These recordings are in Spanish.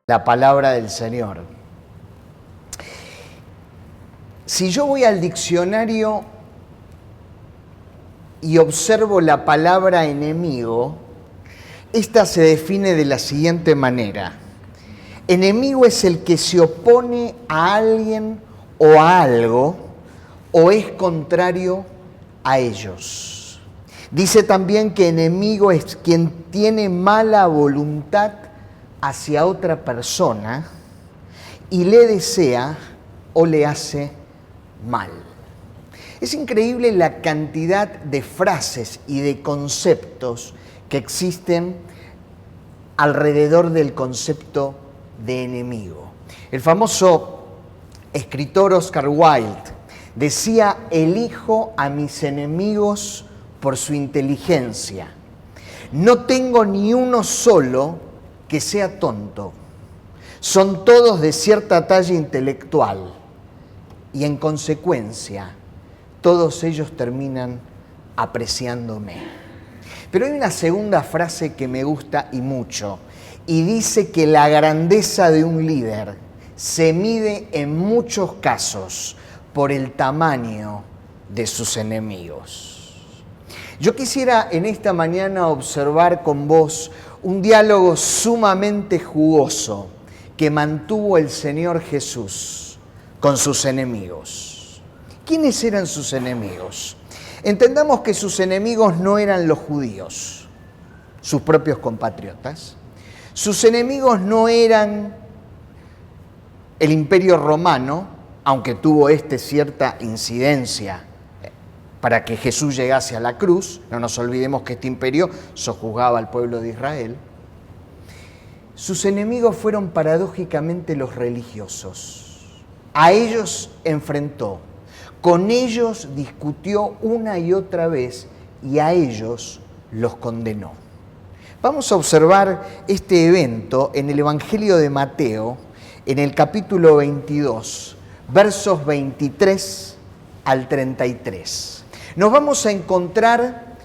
La palabra del Señor. Si yo voy al diccionario y observo la palabra enemigo, esta se define de la siguiente manera. Enemigo es el que se opone a alguien o a algo o es contrario a ellos. Dice también que enemigo es quien tiene mala voluntad hacia otra persona y le desea o le hace mal. Es increíble la cantidad de frases y de conceptos que existen alrededor del concepto de enemigo. El famoso escritor Oscar Wilde decía: elijo a mis enemigos por su inteligencia. No tengo ni uno solo que sea tonto. Son todos de cierta talla intelectual y en consecuencia todos ellos terminan apreciándome. Pero hay una segunda frase que me gusta y mucho y dice que la grandeza de un líder se mide en muchos casos por el tamaño de sus enemigos. Yo quisiera en esta mañana observar con vos un diálogo sumamente jugoso que mantuvo el Señor Jesús con sus enemigos. ¿Quiénes eran sus enemigos? Entendamos que sus enemigos no eran los judíos, sus propios compatriotas. Sus enemigos no eran el Imperio Romano, aunque tuvo cierta incidencia para que Jesús llegase a la cruz. No nos olvidemos que este imperio sojuzgaba al pueblo de Israel. Sus enemigos fueron paradójicamente los religiosos. A ellos enfrentó, con ellos discutió una y otra vez y a ellos los condenó. Vamos a observar este evento en el Evangelio de Mateo, en el capítulo 22, versos 23 al 33. Nos vamos a encontrar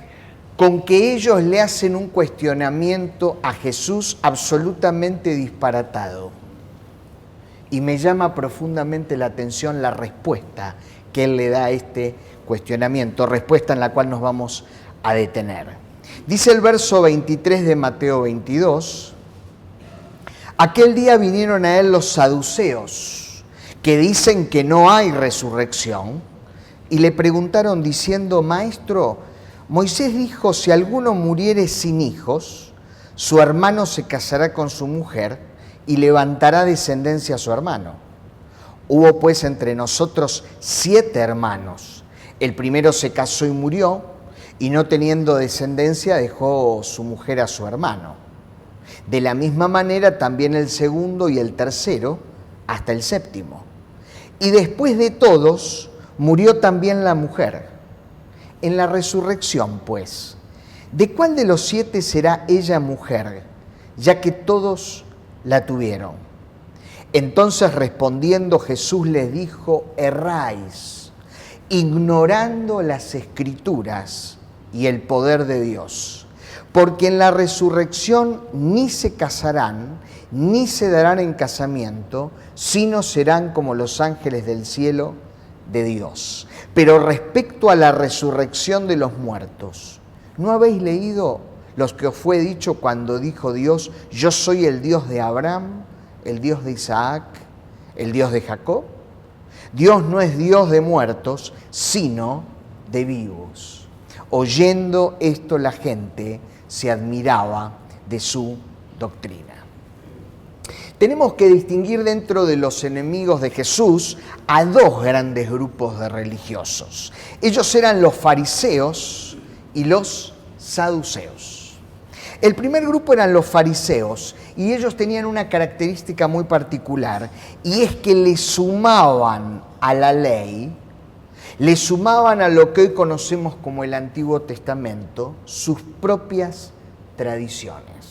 con que ellos le hacen un cuestionamiento a Jesús absolutamente disparatado. Y me llama profundamente la atención la respuesta que él le da a este cuestionamiento, respuesta en la cual nos vamos a detener. Dice el verso 23 de Mateo 22, aquel día vinieron a él los saduceos, que dicen que no hay resurrección, y le preguntaron diciendo: Maestro, Moisés dijo, si alguno muriere sin hijos, su hermano se casará con su mujer y levantará descendencia a su hermano. Hubo pues entre nosotros 7 hermanos. El primero se casó y murió, y no teniendo descendencia dejó su mujer a su hermano. De la misma manera también el segundo y el tercero, hasta el séptimo. Y después de todos murió también la mujer. En la resurrección, pues, ¿de cuál de los 7 será ella mujer, ya que todos la tuvieron? Entonces respondiendo Jesús les dijo: erráis, ignorando las Escrituras y el poder de Dios, porque en la resurrección ni se casarán, ni se darán en casamiento, sino serán como los ángeles del cielo de Dios. Pero respecto a la resurrección de los muertos, ¿no habéis leído lo que os fue dicho cuando dijo Dios: yo soy el Dios de Abraham, el Dios de Isaac, el Dios de Jacob? Dios no es Dios de muertos, sino de vivos. Oyendo esto, la gente se admiraba de su doctrina. Tenemos que distinguir dentro de los enemigos de Jesús a 2 grandes grupos de religiosos. Ellos eran los fariseos y los saduceos. El primer grupo eran los fariseos y ellos tenían una característica muy particular, y es que le sumaban a la ley, le sumaban a lo que hoy conocemos como el Antiguo Testamento, sus propias tradiciones.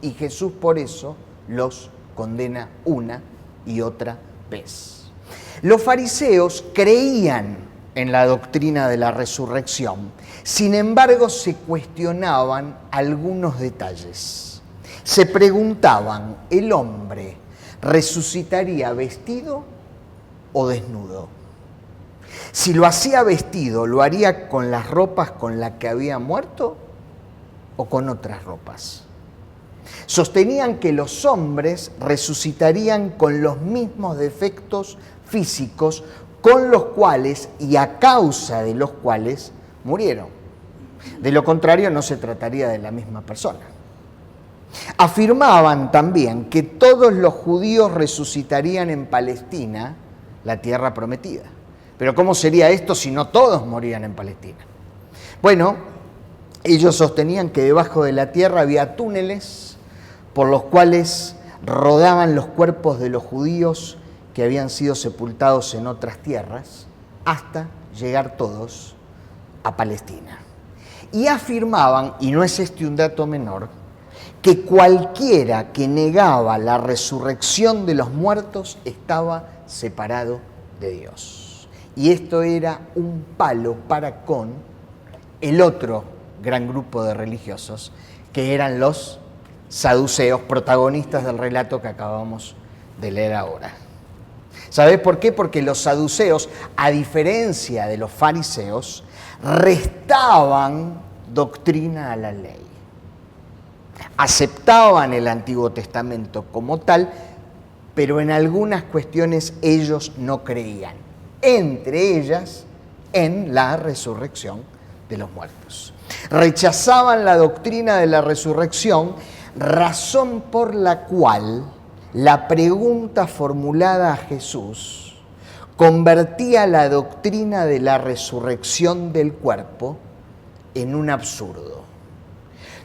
Y Jesús por eso los condena una y otra vez. Los fariseos creían en la doctrina de la resurrección, sin embargo se cuestionaban algunos detalles. Se preguntaban, ¿el hombre resucitaría vestido o desnudo? Si lo hacía vestido, ¿lo haría con las ropas con las que había muerto o con otras ropas? Sostenían que los hombres resucitarían con los mismos defectos físicos con los cuales y a causa de los cuales murieron. De lo contrario, no se trataría de la misma persona. Afirmaban también que todos los judíos resucitarían en Palestina, la tierra prometida. Pero ¿cómo sería esto si no todos morían en Palestina? Bueno, ellos sostenían que debajo de la tierra había túneles por los cuales rodaban los cuerpos de los judíos que habían sido sepultados en otras tierras hasta llegar todos a Palestina. Y afirmaban, y no es este un dato menor, que cualquiera que negaba la resurrección de los muertos estaba separado de Dios. Y esto era un palo para con el otro gran grupo de religiosos, que eran los saduceos, protagonistas del relato que acabamos de leer ahora. ¿Sabés por qué? Porque los saduceos, a diferencia de los fariseos, restaban doctrina a la ley. Aceptaban el Antiguo Testamento como tal, pero en algunas cuestiones ellos no creían, entre ellas en la resurrección de los muertos. Rechazaban la doctrina de la resurrección, razón por la cual la pregunta formulada a Jesús convertía la doctrina de la resurrección del cuerpo en un absurdo.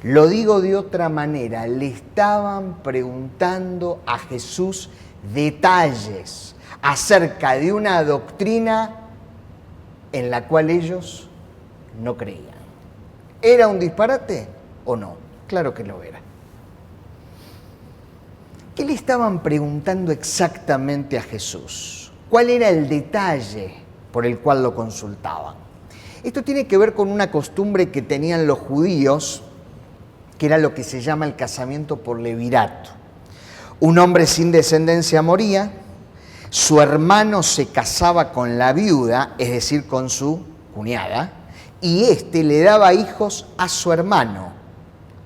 Lo digo de otra manera, le estaban preguntando a Jesús detalles acerca de una doctrina en la cual ellos no creían. ¿Era un disparate o no? Claro que lo era. ¿Qué le estaban preguntando exactamente a Jesús? ¿Cuál era el detalle por el cual lo consultaban? Esto tiene que ver con una costumbre que tenían los judíos, que era lo que se llama el casamiento por levirato. Un hombre sin descendencia moría, su hermano se casaba con la viuda, es decir, con su cuñada, y éste le daba hijos a su hermano.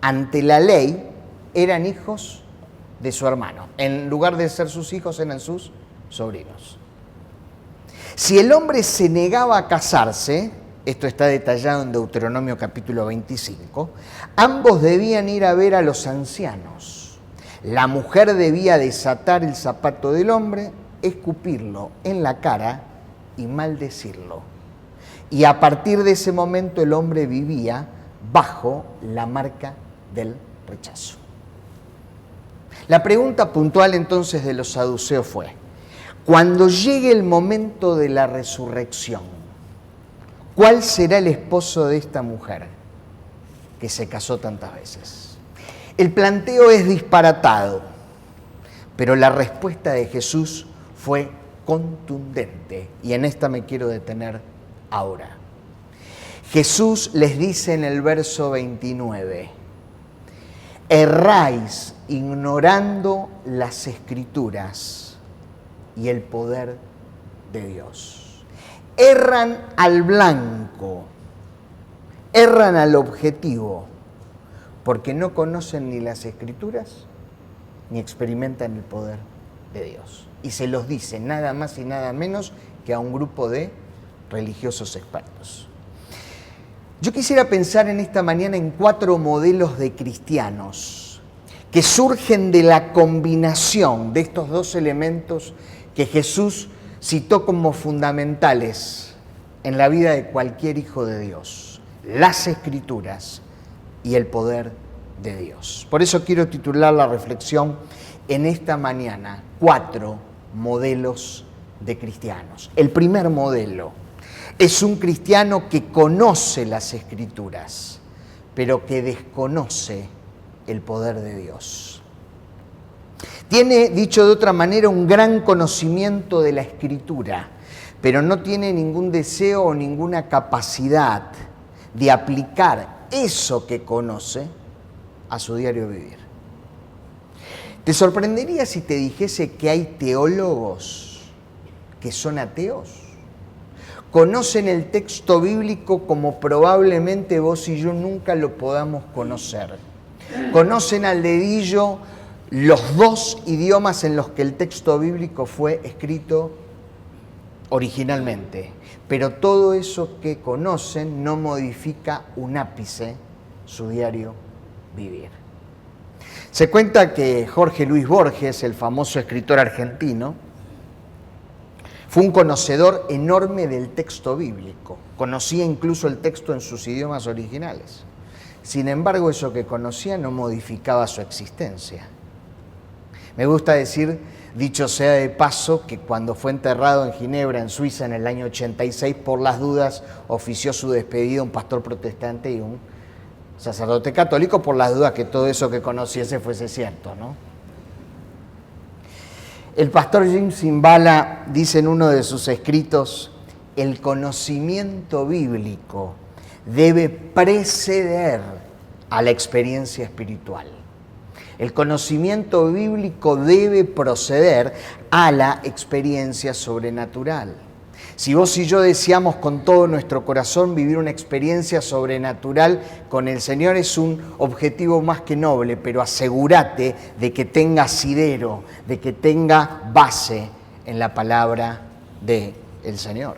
Ante la ley, eran hijos de su hermano. En lugar de ser sus hijos, eran sus sobrinos. Si el hombre se negaba a casarse, esto está detallado en Deuteronomio capítulo 25, ambos debían ir a ver a los ancianos. La mujer debía desatar el zapato del hombre, escupirlo en la cara y maldecirlo. Y a partir de ese momento el hombre vivía bajo la marca del rechazo. La pregunta puntual entonces de los saduceos fue: cuando llegue el momento de la resurrección, ¿cuál será el esposo de esta mujer que se casó tantas veces? El planteo es disparatado, pero la respuesta de Jesús fue contundente, y en esta me quiero detener ahora. Jesús les dice en el verso 29, erráis ignorando las Escrituras y el poder de Dios. Erran al blanco, erran al objetivo, porque no conocen ni las Escrituras ni experimentan el poder de Dios. Y se los dice nada más y nada menos que a un grupo de religiosos expertos. Yo quisiera pensar en esta mañana en 4 modelos de cristianos que surgen de la combinación de estos 2 elementos que Jesús citó como fundamentales en la vida de cualquier hijo de Dios: las Escrituras y el poder de Dios. Por eso quiero titular la reflexión en esta mañana: 4 modelos de cristianos. El primer modelo es un cristiano que conoce las Escrituras, pero que desconoce el poder de Dios. Tiene, dicho de otra manera, un gran conocimiento de la Escritura, pero no tiene ningún deseo o ninguna capacidad de aplicar eso que conoce a su diario vivir. ¿Te sorprendería si te dijese que hay teólogos que son ateos? Conocen el texto bíblico como probablemente vos y yo nunca lo podamos conocer. Conocen al dedillo los dos idiomas en los que el texto bíblico fue escrito originalmente, pero todo eso que conocen no modifica un ápice su diario vivir. Se cuenta que Jorge Luis Borges, el famoso escritor argentino, fue un conocedor enorme del texto bíblico. Conocía incluso el texto en sus idiomas originales. Sin embargo, eso que conocía no modificaba su existencia. Me gusta decir, dicho sea de paso, que cuando fue enterrado en Ginebra, en Suiza, en el año 86, por las dudas, ofició su despedida un pastor protestante y un sacerdote católico, por las dudas que todo eso que conociese fuese cierto, ¿no? El pastor Jim Cymbala dice en uno de sus escritos, el conocimiento bíblico debe preceder a la experiencia espiritual. El conocimiento bíblico debe proceder a la experiencia sobrenatural. Si vos y yo deseamos con todo nuestro corazón vivir una experiencia sobrenatural con el Señor, es un objetivo más que noble, pero asegúrate de que tenga asidero, de que tenga base en la palabra del Señor.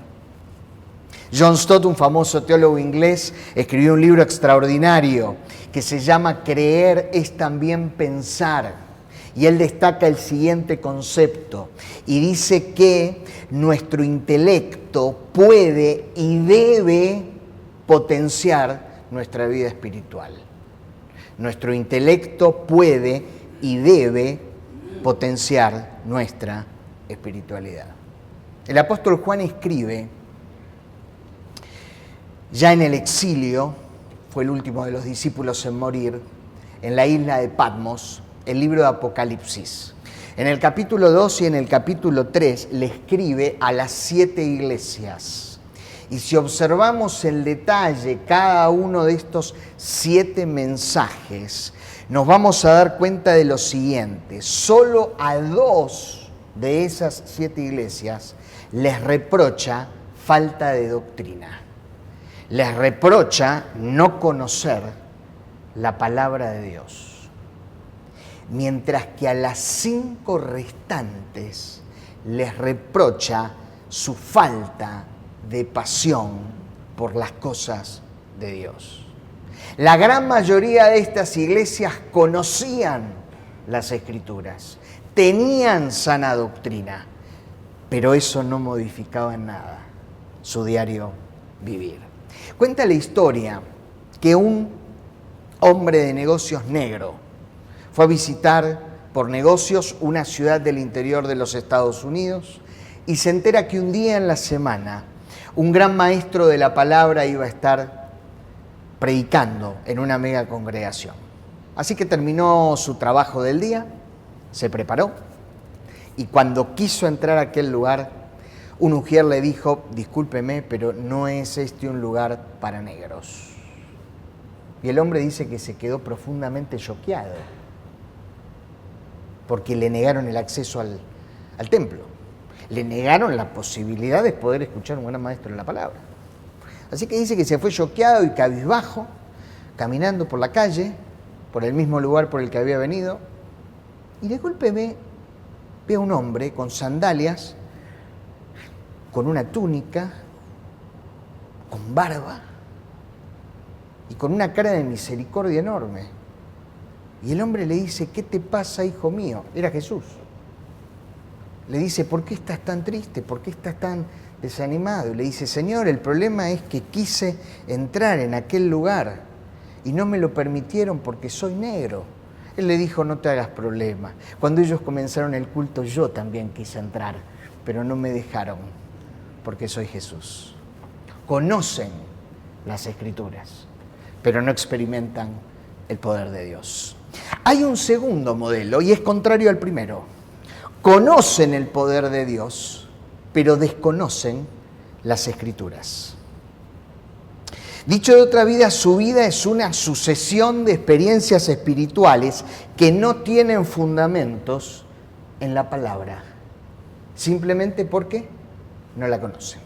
John Stott, un famoso teólogo inglés, escribió un libro extraordinario que se llama Creer es también pensar. Y él destaca el siguiente concepto y dice que nuestro intelecto puede y debe potenciar nuestra vida espiritual. Nuestro intelecto puede y debe potenciar nuestra espiritualidad. El apóstol Juan escribe, ya en el exilio, fue el último de los discípulos en morir, en la isla de Patmos, el libro de Apocalipsis. En el capítulo 2 y en el capítulo 3 le escribe a las 7 iglesias. Y si observamos en detalle cada uno de estos 7 mensajes, nos vamos a dar cuenta de lo siguiente. Solo a 2 de esas 7 iglesias les reprocha falta de doctrina. Les reprocha no conocer la palabra de Dios. Mientras que a las 5 restantes les reprocha su falta de pasión por las cosas de Dios. La gran mayoría de estas iglesias conocían las Escrituras, tenían sana doctrina, pero eso no modificaba en nada su diario vivir. Cuenta la historia que un hombre de negocios negro fue a visitar por negocios una ciudad del interior de los Estados Unidos y se entera que un día en la semana un gran maestro de la palabra iba a estar predicando en una mega congregación. Así que terminó su trabajo del día, se preparó y cuando quiso entrar a aquel lugar, un ujier le dijo, discúlpeme, pero no es este un lugar para negros. Y el hombre dice que se quedó profundamente choqueado, porque le negaron el acceso al templo. Le negaron la posibilidad de poder escuchar a un gran maestro en la palabra. Así que dice que se fue choqueado y cabizbajo, caminando por la calle, por el mismo lugar por el que había venido, y de golpe ve a un hombre con sandalias, con una túnica, con barba y con una cara de misericordia enorme. Y el hombre le dice, ¿qué te pasa, hijo mío? Era Jesús. Le dice, ¿por qué estás tan triste? ¿Por qué estás tan desanimado? Y le dice, Señor, el problema es que quise entrar en aquel lugar y no me lo permitieron porque soy negro. Él le dijo, no te hagas problema. Cuando ellos comenzaron el culto, yo también quise entrar, pero no me dejaron porque soy Jesús. Conocen las Escrituras, pero no experimentan el poder de Dios. Hay un segundo modelo y es contrario al primero. Conocen el poder de Dios, pero desconocen las Escrituras. Dicho de otra vida, su vida es una sucesión de experiencias espirituales que no tienen fundamentos en la palabra, simplemente porque no la conocen.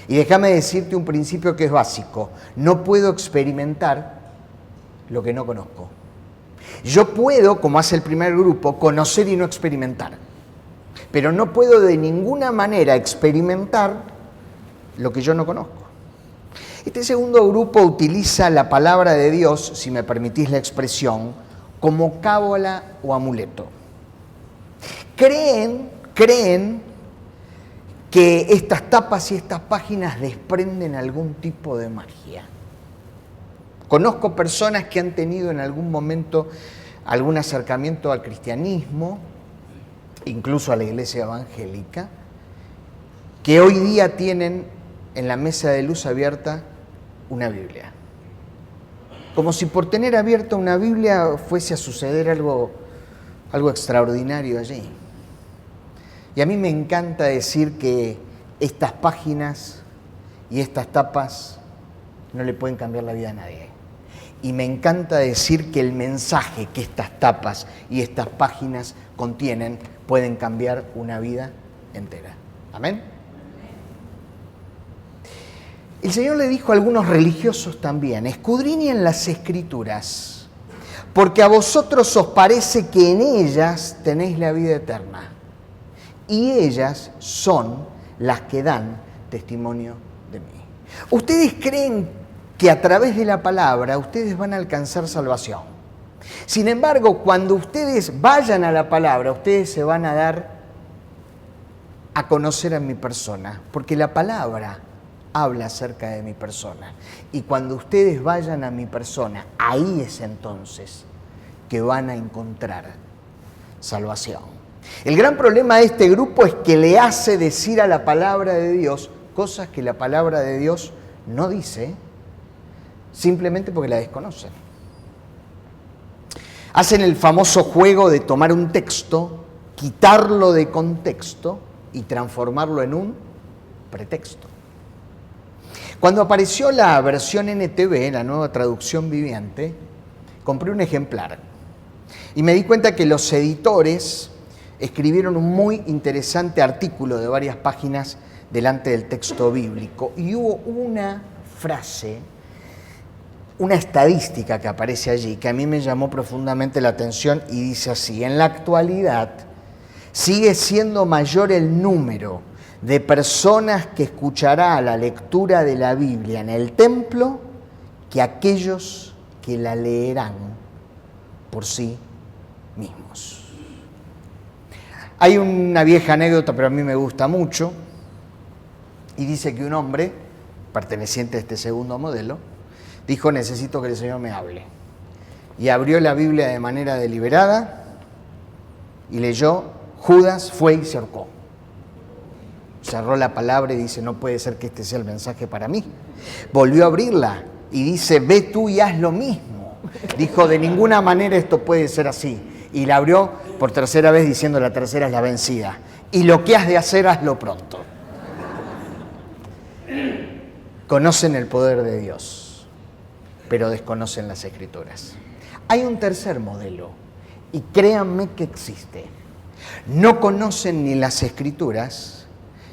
Y déjame decirte un principio que es básico: no puedo experimentar lo que no conozco. Yo puedo, como hace el primer grupo, conocer y no experimentar, pero no puedo de ninguna manera experimentar lo que yo no conozco. Este segundo grupo utiliza la palabra de Dios, si me permitís la expresión, como cábala o amuleto. Creen que estas tapas y estas páginas desprenden algún tipo de magia. Conozco personas que han tenido en algún momento algún acercamiento al cristianismo, incluso a la iglesia evangélica, que hoy día tienen en la mesa de luz abierta una Biblia. Como si por tener abierta una Biblia fuese a suceder algo extraordinario allí. Y a mí me encanta decir que estas páginas y estas tapas no le pueden cambiar la vida a nadie. Y me encanta decir que el mensaje que estas tapas y estas páginas contienen pueden cambiar una vida entera. ¿Amén? El Señor le dijo a algunos religiosos también: escudriñen las Escrituras, porque a vosotros os parece que en ellas tenéis la vida eterna, y ellas son las que dan testimonio de mí. Ustedes creen que a través de la palabra ustedes van a alcanzar salvación. Sin embargo, cuando ustedes vayan a la palabra, ustedes se van a dar a conocer a mi persona, porque la palabra habla acerca de mi persona. Y cuando ustedes vayan a mi persona, ahí es entonces que van a encontrar salvación. El gran problema de este grupo es que le hace decir a la palabra de Dios cosas que la palabra de Dios no dice, simplemente porque la desconocen. Hacen el famoso juego de tomar un texto, quitarlo de contexto y transformarlo en un pretexto. Cuando apareció la versión NTV, la nueva traducción viviente, compré un ejemplar y me di cuenta que los editores escribieron un muy interesante artículo de varias páginas delante del texto bíblico, y hubo una frase, una estadística que aparece allí que a mí me llamó profundamente la atención, y dice así: en la actualidad sigue siendo mayor el número de personas que escuchará la lectura de la Biblia en el templo que aquellos que la leerán por sí mismos. Hay una vieja anécdota, pero a mí me gusta mucho, y dice que un hombre, perteneciente a este segundo modelo, dijo: necesito que el Señor me hable. Y abrió la Biblia de manera deliberada y leyó: Judas fue y se ahorcó. Cerró la palabra y dice: no puede ser que este sea el mensaje para mí. Volvió a abrirla y dice: ve tú y haz lo mismo. Dijo: de ninguna manera esto puede ser así. Y la abrió por tercera vez diciendo: la tercera es la vencida. Y lo que has de hacer, hazlo pronto. Conocen el poder de Dios, pero desconocen las Escrituras. Hay un tercer modelo, y créanme que existe. No conocen ni las Escrituras,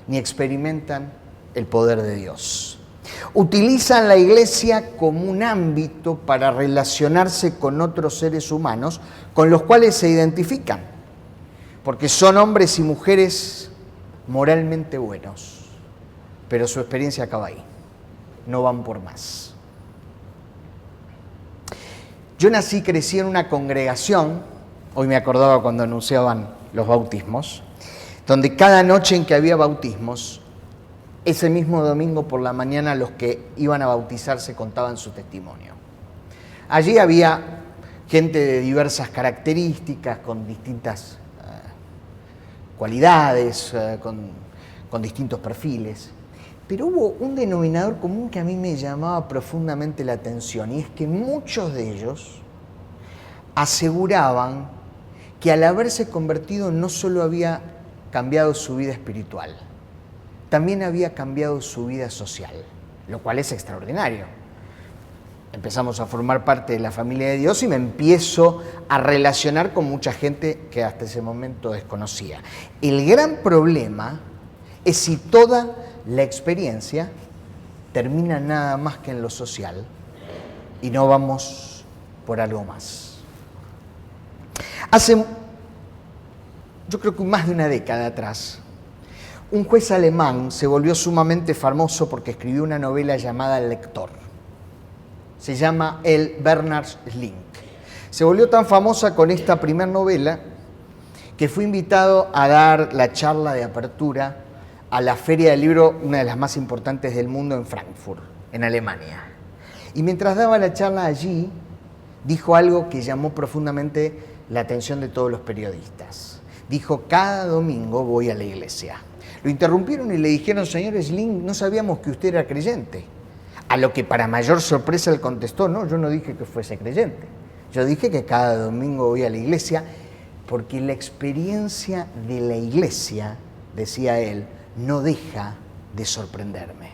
ni experimentan el poder de Dios. Utilizan la iglesia como un ámbito para relacionarse con otros seres humanos con los cuales se identifican, porque son hombres y mujeres moralmente buenos, pero su experiencia acaba ahí, no van por más. Yo nací y crecí en una congregación, hoy me acordaba cuando anunciaban los bautismos, donde cada noche en que había bautismos, ese mismo domingo por la mañana los que iban a bautizarse contaban su testimonio. Allí había gente de diversas características, con distintas cualidades, con distintos perfiles, pero hubo un denominador común que a mí me llamaba profundamente la atención, y es que muchos de ellos aseguraban que al haberse convertido no solo había cambiado su vida espiritual, también había cambiado su vida social. lo cual es extraordinario. Empezamos a formar parte de la familia de Dios y me empiezo a relacionar con mucha gente que hasta ese momento desconocía. El gran problema es si toda la experiencia termina nada más que en lo social y no vamos por algo más. Hace, yo creo que más de una década atrás, un juez alemán se volvió sumamente famoso porque escribió una novela llamada El lector. Se llama Bernhard Schlink. Se volvió tan famosa con esta primera novela que fue invitado a dar la charla de apertura a la Feria del Libro, una de las más importantes del mundo, en Frankfurt, en Alemania. Y mientras daba la charla allí, dijo algo que llamó profundamente la atención de todos los periodistas. Dijo: cada domingo voy a la iglesia. Lo interrumpieron y le dijeron: señor Schlink, no sabíamos que usted era creyente. A lo que, para mayor sorpresa, él contestó: no, yo no dije que fuese creyente. Yo dije que cada domingo voy a la iglesia porque la experiencia de la iglesia, decía él, no deja de sorprenderme.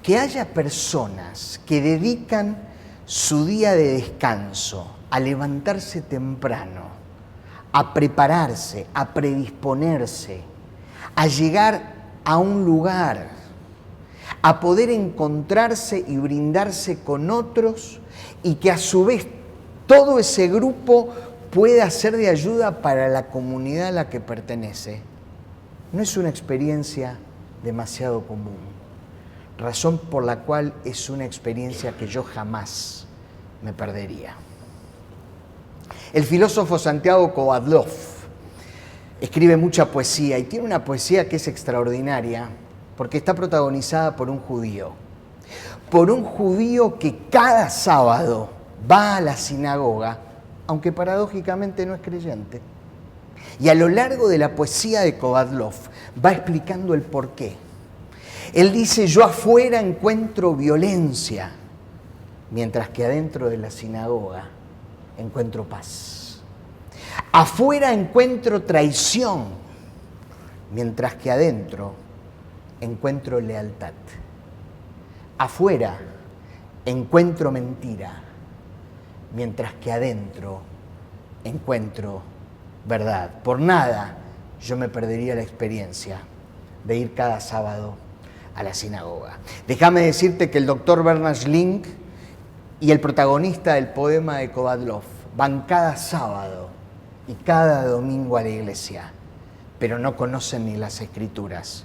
Que haya personas que dedican su día de descanso a levantarse temprano, a prepararse, a predisponerse, a llegar a un lugar, a poder encontrarse y brindarse con otros, y que a su vez todo ese grupo pueda ser de ayuda para la comunidad a la que pertenece, no es una experiencia demasiado común, razón por la cual es una experiencia que yo jamás me perdería. El filósofo Santiago Kovadlov escribe mucha poesía y tiene una poesía que es extraordinaria porque está protagonizada por un judío que cada sábado va a la sinagoga, aunque paradójicamente no es creyente. Y a lo largo de la poesía de Kovadlov va explicando el porqué. Él dice: yo afuera encuentro violencia, mientras que adentro de la sinagoga encuentro paz. Afuera encuentro traición, mientras que adentro encuentro lealtad. Afuera encuentro mentira, mientras que adentro encuentro verdad. Por nada yo me perdería la experiencia de ir cada sábado a la sinagoga. Déjame decirte que el doctor Bernhard Schlink y el protagonista del poema de Kovadlov van cada sábado y cada domingo a la iglesia, pero no conocen ni las Escrituras,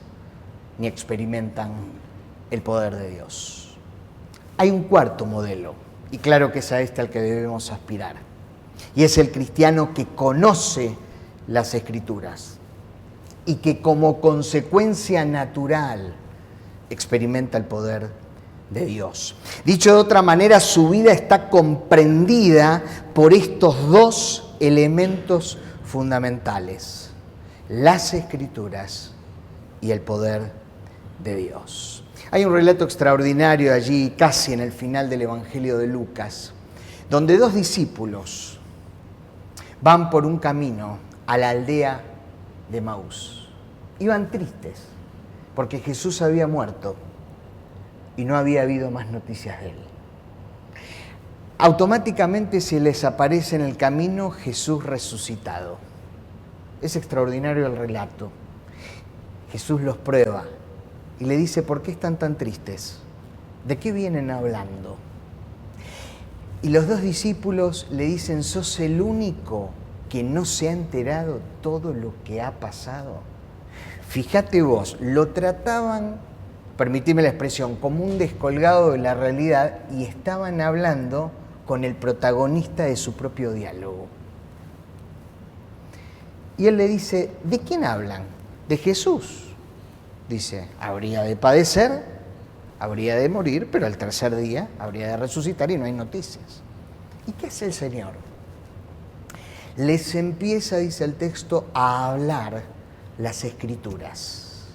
ni experimentan el poder de Dios. Hay un cuarto modelo, y claro que es a este al que debemos aspirar, y es el cristiano que conoce las Escrituras y que como consecuencia natural experimenta el poder de Dios. Dicho de otra manera, su vida está comprendida por estos dos elementos fundamentales: las Escrituras y el poder de Dios. Hay un relato extraordinario allí, casi en el final del Evangelio de Lucas, donde dos discípulos van por un camino a la aldea de Maús. Iban tristes porque Jesús había muerto y no había habido más noticias de él. Automáticamente se les aparece en el camino Jesús resucitado. Es extraordinario el relato. Jesús los prueba y le dice: ¿por qué están tan tristes? ¿De qué vienen hablando? Y los dos discípulos le dicen: ¿sos el único que no se ha enterado todo lo que ha pasado? Fíjate vos, lo trataban, permitime la expresión, como un descolgado de la realidad, y estaban hablando con el protagonista de su propio diálogo. Y él le dice: ¿de quién hablan? De Jesús. Dice: habría de padecer, habría de morir, pero al tercer día habría de resucitar, y no hay noticias. ¿Y qué hace el Señor? Les empieza, dice el texto, a hablar las Escrituras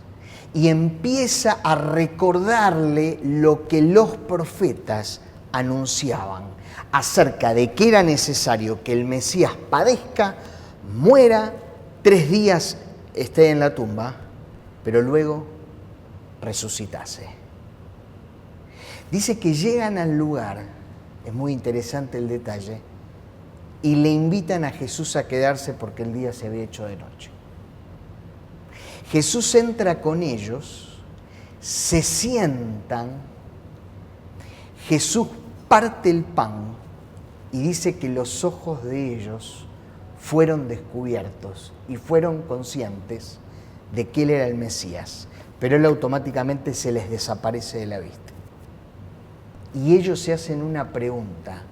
y empieza a recordarle lo que los profetas anunciaban acerca de que era necesario que el Mesías padezca, muera, 3 días esté en la tumba, pero luego resucitase. Dice que llegan al lugar, es muy interesante el detalle, y le invitan a Jesús a quedarse porque el día se había hecho de noche. Jesús entra con ellos, se sientan, Jesús parte el pan y dice que los ojos de ellos fueron descubiertos y fueron conscientes de que Él era el Mesías, pero Él automáticamente se les desaparece de la vista. Y ellos se hacen una pregunta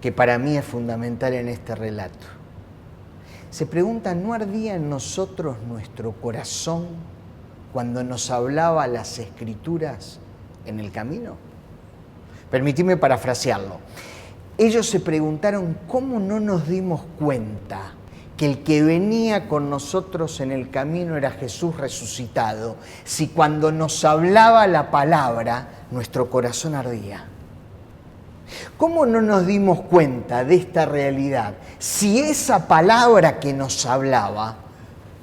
que para mí es fundamental en este relato. Se preguntan, ¿no ardía en nosotros nuestro corazón cuando nos hablaba las Escrituras en el camino? Permitidme parafrasearlo. Ellos se preguntaron, ¿cómo no nos dimos cuenta que el que venía con nosotros en el camino era Jesús resucitado, si cuando nos hablaba la palabra, nuestro corazón ardía? ¿Cómo no nos dimos cuenta de esta realidad si esa palabra que nos hablaba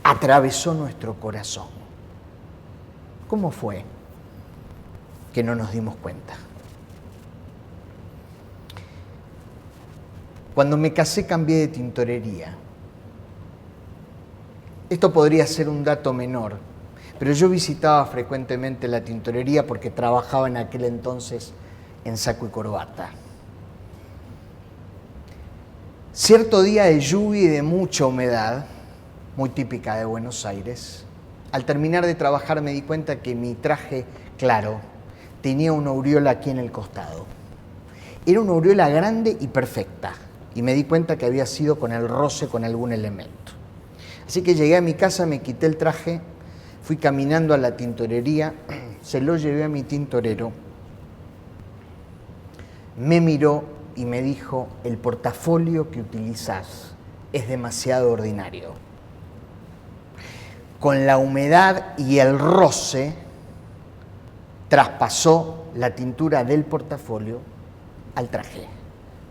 atravesó nuestro corazón? ¿Cómo fue que no nos dimos cuenta? Cuando me casé cambié de tintorería. Esto podría ser un dato menor, pero yo visitaba frecuentemente la tintorería porque trabajaba en aquel entonces en saco y corbata. Cierto día de lluvia y de mucha humedad, muy típica de Buenos Aires, al terminar de trabajar me di cuenta que mi traje claro tenía una aureola aquí en el costado. Era una aureola grande y perfecta, y me di cuenta que había sido con el roce con algún elemento. Así que llegué a mi casa, me quité el traje, fui caminando a la tintorería, se lo llevé a mi tintorero, me miró y me dijo, el portafolio que utilizás es demasiado ordinario. Con la humedad y el roce, traspasó la tintura del portafolio al traje.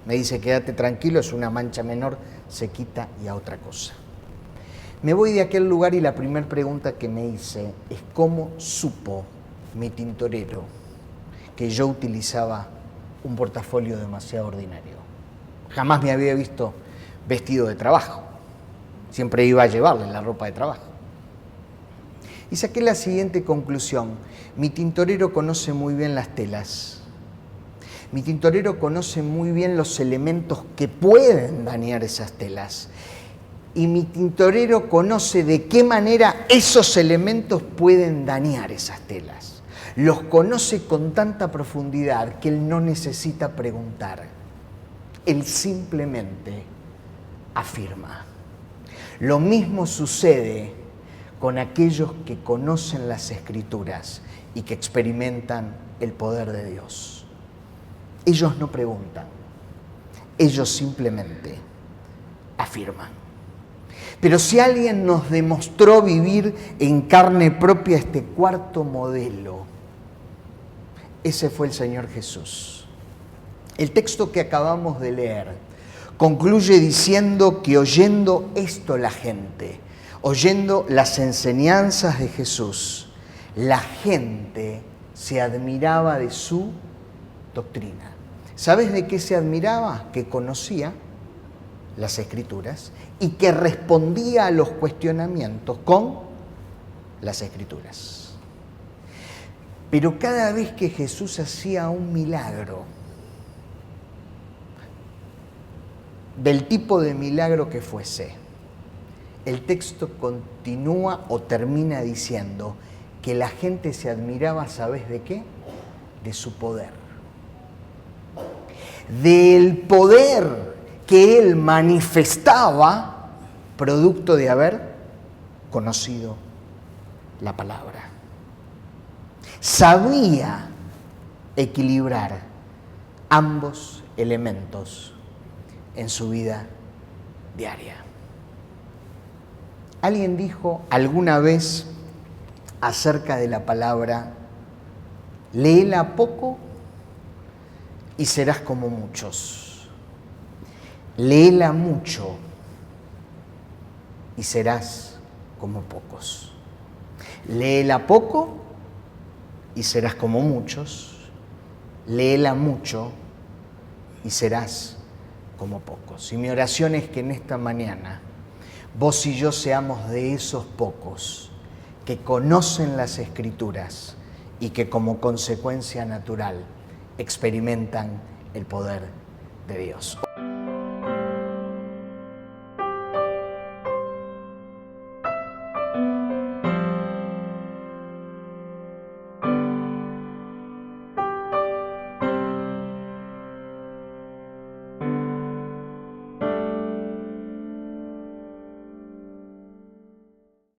Me dice, quédate tranquilo, es una mancha menor, se quita y a otra cosa. Me voy de aquel lugar y la primera pregunta que me hice es cómo supo mi tintorero que yo utilizaba un portafolio demasiado ordinario. Jamás me había visto vestido de trabajo. Siempre iba a llevarle la ropa de trabajo. Y saqué la siguiente conclusión. Mi tintorero conoce muy bien las telas. Mi tintorero conoce muy bien los elementos que pueden dañar esas telas. Y mi tintorero conoce de qué manera esos elementos pueden dañar esas telas. Los conoce con tanta profundidad que él no necesita preguntar. Él simplemente afirma. Lo mismo sucede con aquellos que conocen las Escrituras y que experimentan el poder de Dios. Ellos no preguntan, ellos simplemente afirman. Pero si alguien nos demostró vivir en carne propia este cuarto modelo, ese fue el Señor Jesús. El texto que acabamos de leer concluye diciendo que oyendo esto la gente, oyendo las enseñanzas de Jesús, la gente se admiraba de su doctrina. ¿Sabes de qué se admiraba? Que conocía las Escrituras y que respondía a los cuestionamientos con las Escrituras. Pero cada vez que Jesús hacía un milagro, del tipo de milagro que fuese, el texto continúa o termina diciendo que la gente se admiraba, ¿sabes de qué? De su poder. Del poder que él manifestaba producto de haber conocido la palabra. Sabía equilibrar ambos elementos en su vida diaria. Alguien dijo alguna vez acerca de la palabra, léela poco y serás como muchos. Léela mucho y serás como pocos. Léela poco y serás como muchos. léela mucho y serás como pocos. Y mi oración es que en esta mañana vos y yo seamos de esos pocos que conocen las Escrituras y que como consecuencia natural experimentan el poder de Dios.